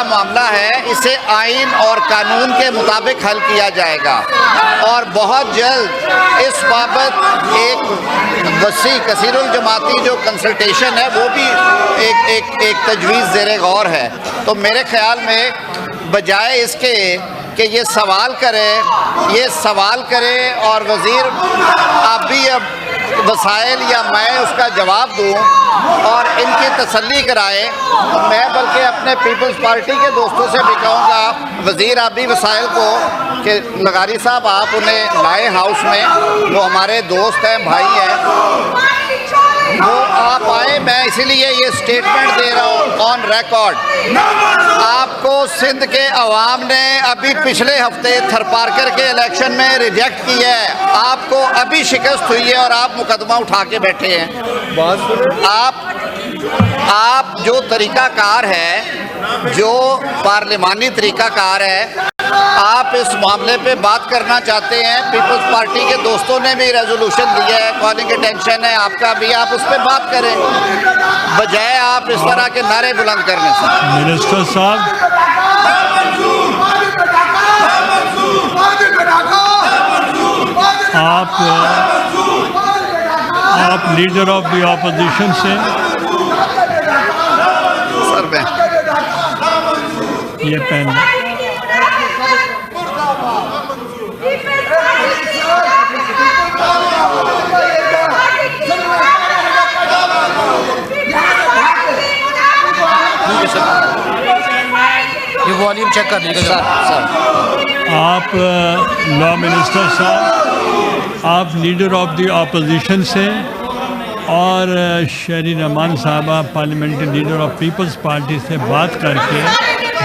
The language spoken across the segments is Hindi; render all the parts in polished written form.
मामला है इसे आइन और कानून के मुताबिक हल किया जाएगा और बहुत जल्द इस बाबत एक वसी कसीरुल जमाती जो कंसल्टेशन है वो भी एक तजवीज़ ज़ेरे गौर है। तो मेरे ख्याल में बजाय इसके कि ये सवाल करे और वज़ीर आप भी अब वसाइल या मैं उसका जवाब दूं और इनकी तसल्ली कराएं, मैं बल्कि अपने पीपल्स पार्टी के दोस्तों से भी कहूँगा वज़ीर आप भी वसाइल को कि लगारी साहब आप उन्हें लाए हाउस में, वो हमारे दोस्त हैं, भाई हैं, वो आप आए। मैं इसीलिए ये स्टेटमेंट दे रहा हूँ ऑन रिकॉर्ड। आपको सिंध के अवाम ने अभी पिछले हफ्ते थरपारकर के इलेक्शन में रिजेक्ट किया है, आपको अभी शिकस्त हुई है और आप मुकदमा उठा के बैठे हैं। आप जो तरीक़ाकार है, जो पार्लिमानी तरीक़ाकार है, आप इस मामले पे बात करना चाहते हैं। पीपल्स पार्टी के दोस्तों ने भी रेजोल्यूशन दिया है, कॉलिंग अटेंशन है आपका भी, आप उस पर बात करें बजाय आप इस तरह के नारे बुलंद करने से। मिनिस्टर साहब, आप लीडर ऑफ द ऑपोजिशन से सर मैं ये पेन ये वॉल्यूम चेक कर लीजिएगा सर। आप लॉ मिनिस्टर साहब, आप लीडर ऑफ द ऑपोजिशन से और शरीन अमान साहबा parliamentary leader of People's Party से बात करके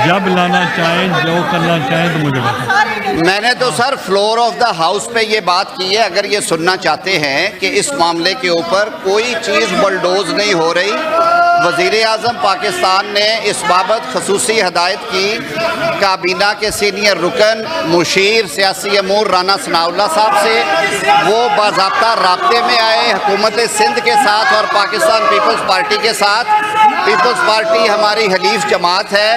जब लाना चाहें, जो करना चाहें तो मुझे बताएं। मैंने तो sir floor of the house पे ये बात की है। अगर ये सुनना चाहते हैं कि इस मामले के ऊपर कोई चीज़ बलडोज नहीं हो रही, वज़ीर आज़म पाकिस्तान ने इस बाबत खसूसी हदायत की काबीना के सीनियर रुकन मुशीर सियासी अमूर राना सनाउल्लाह साहब से। वो बाज़ाब्ता राब्ते में आए हुकूमत सिंध के साथ और पाकिस्तान पीपल्स पार्टी के साथ। पीपल्स पार्टी हमारी हलीफ जमात है।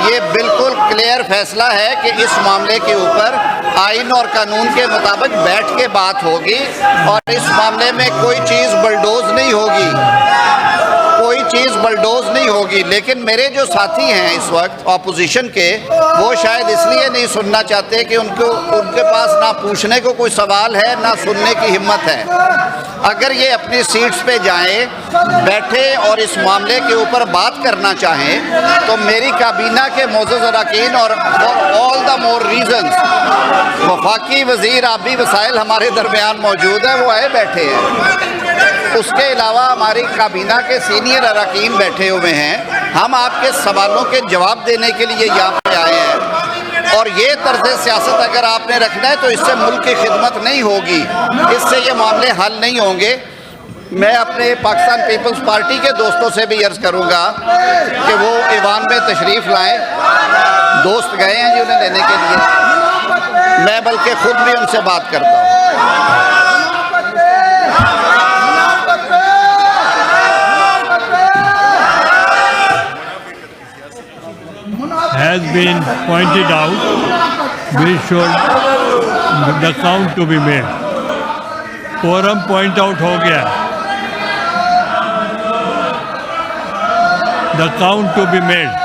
ये बिल्कुल क्लियर फैसला है कि इस मामले के ऊपर आइन और कानून के मुताबिक बैठ के बात होगी और इस मामले में कोई चीज़ बलडोज नहीं होगी, कोई चीज़ बलडोज नहीं होगी। लेकिन मेरे जो साथी हैं इस वक्त ऑपोजिशन के, वो शायद इसलिए नहीं सुनना चाहते कि उनके पास ना पूछने को कोई सवाल है ना सुनने की हिम्मत है। अगर ये अपनी सीट्स पे जाएं, बैठे और इस मामले के ऊपर बात करना चाहें तो मेरी काबीना के मोअज़्ज़ज़ अरकान और for all the more reasons वफाकी वज़ीर आबी वसाइल हमारे दरमियान मौजूद है, वो आए बैठे हैं। उसके अलावा हमारी काबीना के सीनियर अरकान बैठे हुए हैं। हम आपके सवालों के जवाब देने के लिए यहाँ पे आए हैं और ये तर्ज़ सियासत अगर आपने रखना है तो इससे मुल्क की खिदमत नहीं होगी, इससे ये मामले हल नहीं होंगे। मैं अपने पाकिस्तान पीपल्स पार्टी के दोस्तों से भी अर्ज़ करूँगा कि वो ईवान में तशरीफ़ लाएँ। दोस्त गए हैं जी उन्हें लेने के लिए, मैं बल्कि ख़ुद भी उनसे बात करता हूँ। has been pointed out, we should the count to be made. Quorum point out हो गया, the count to be made.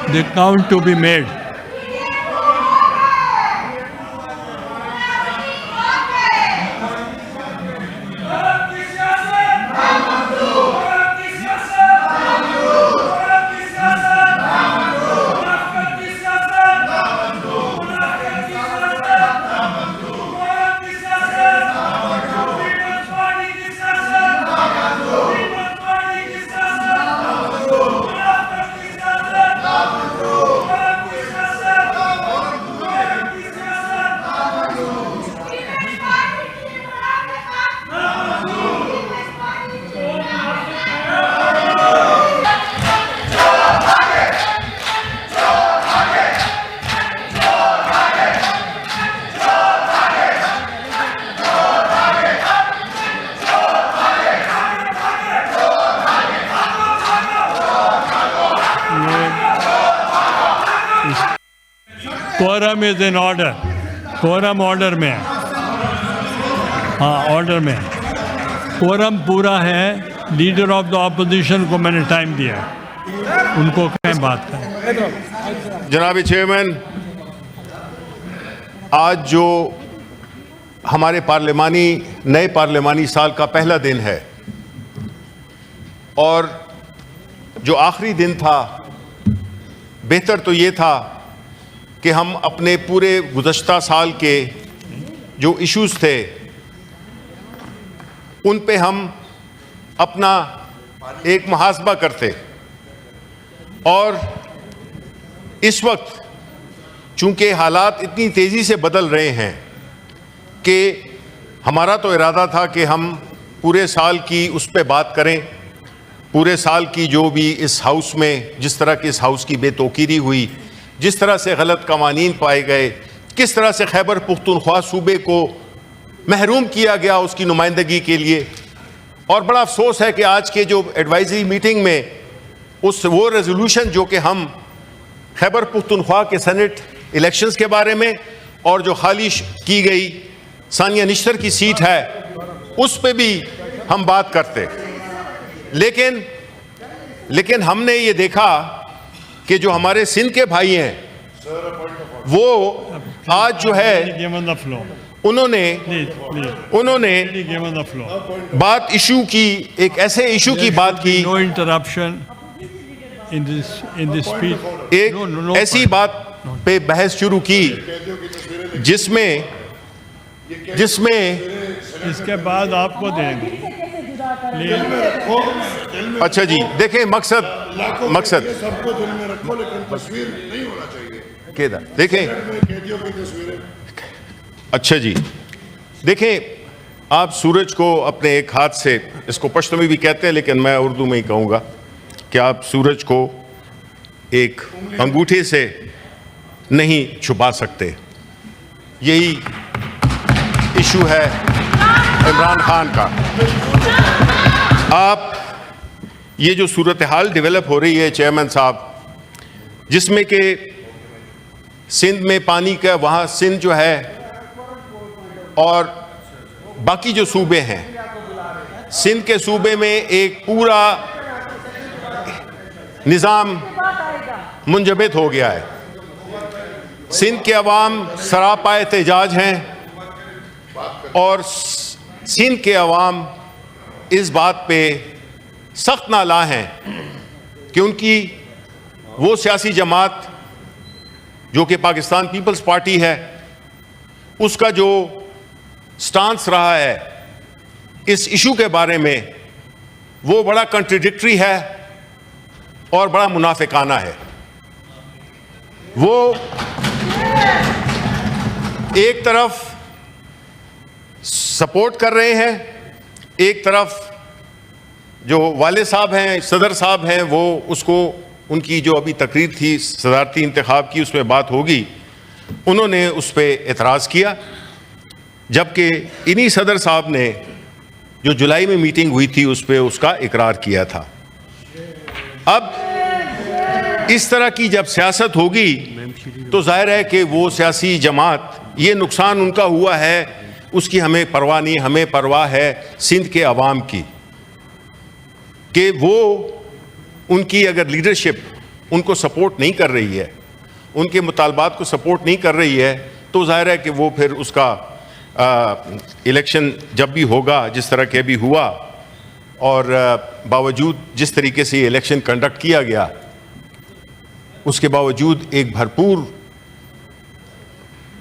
The count to be made. Quorum is in order, quorum order में है। हाँ, ऑर्डर में है। कोरम पूरा है। लीडर ऑफ द ऑपोजिशन को मैंने टाइम दिया, उनको कहें बात करें। जनाब चेयरमैन, आज जो हमारे नए पार्लिमानी साल का पहला दिन है और जो आखिरी दिन था, बेहतर तो ये था कि हम अपने पूरे गुज़श्ता साल के जो इश्यूज़ थे उन पे हम अपना एक मुहासबा करते। और इस वक्त चूंकि हालात इतनी तेज़ी से बदल रहे हैं कि हमारा तो इरादा था कि हम पूरे साल की उस पे बात करें, पूरे साल की जो भी इस हाउस में जिस तरह की इस हाउस की बेतौकीरी हुई, जिस तरह से गलत कवानीन पाए गए, किस तरह से खैबर पुख्तूनख्वा सूबे को महरूम किया गया उसकी नुमाइंदगी के लिए। और बड़ा अफसोस है कि आज के जो एडवाइजरी मीटिंग में वो रेजोल्यूशन जो कि हम खैबर पुख्तूनख्वा के सेनेट इलेक्शंस के बारे में और जो खाली की गई सानिया निश्तर की सीट है उस पे भी हम बात करते। लेकिन हमने ये देखा कि जो हमारे सिंध के भाई हैं वो आज जो है उन्होंने बात इशू की, एक ऐसे इशू की बात की, no interruption in this speech, एक ऐसी बात पे बहस शुरू की जिसमें इसके बाद आपको देंगे। अच्छा जी, देखें मकसद सबको दिल में रखो, लेकिन तस्वीर नहीं होना चाहिए। केदार देखें, कैदियों की तस्वीरें। अच्छा जी, देखें, आप सूरज को अपने एक हाथ से, इसको पश्तो में भी कहते हैं लेकिन मैं उर्दू में ही कहूँगा कि आप सूरज को एक अंगूठे से नहीं छुपा सकते। यही इशू है इमरान खान का। आप ये जो सूरत हाल डेवलप हो रही है चेयरमैन साहब, जिसमें कि सिंध में पानी का, वहाँ सिंध जो है और बाकी जो सूबे हैं, सिंध के सूबे में एक पूरा निज़ाम मुंजमद हो गया है। सिंध के अवाम सरापा एहतजाज हैं और सिंध के अवाम इस बात पे सख्त नाला हैं कि उनकी वो सियासी जमात जो कि पाकिस्तान पीपल्स पार्टी है, उसका जो स्टांस रहा है इस इशू के बारे में वो बड़ा कंट्राडिक्टरी है और बड़ा मुनाफिकाना है। वो एक तरफ सपोर्ट कर रहे हैं, एक तरफ जो वाले साहब हैं, सदर साहब हैं, वो उसको, उनकी जो अभी तकरीर थी सदारती इंतखाब की, उसमें बात होगी, उन्होंने उस पर एतराज़ किया। जबकि इन्हीं सदर साहब ने जो जुलाई में मीटिंग हुई थी उस पर उसका इकरार किया था। अब इस तरह की जब सियासत होगी तो जाहिर है कि वो सियासी जमात, ये नुकसान उनका हुआ है उसकी हमें परवाह नहीं, हमें परवाह है सिंध के अवाम की, कि वो उनकी अगर लीडरशिप उनको सपोर्ट नहीं कर रही है, उनके मुतालबात को सपोर्ट नहीं कर रही है, तो जाहिर है कि वो फिर उसका इलेक्शन जब भी होगा, जिस तरह के अभी हुआ और बावजूद जिस तरीके से ये इलेक्शन कंडक्ट किया गया, उसके बावजूद एक भरपूर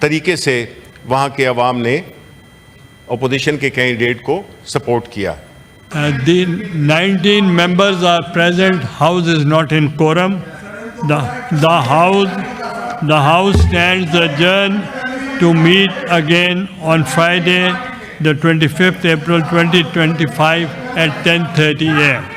तरीके से वहाँ के अवाम ने अपोजिशन के कैंडिडेट को सपोर्ट किया। The 19 members are present. House is not in quorum. The house stands adjourned to meet again on Friday, the 25th April 2025 at 10:30 a.m.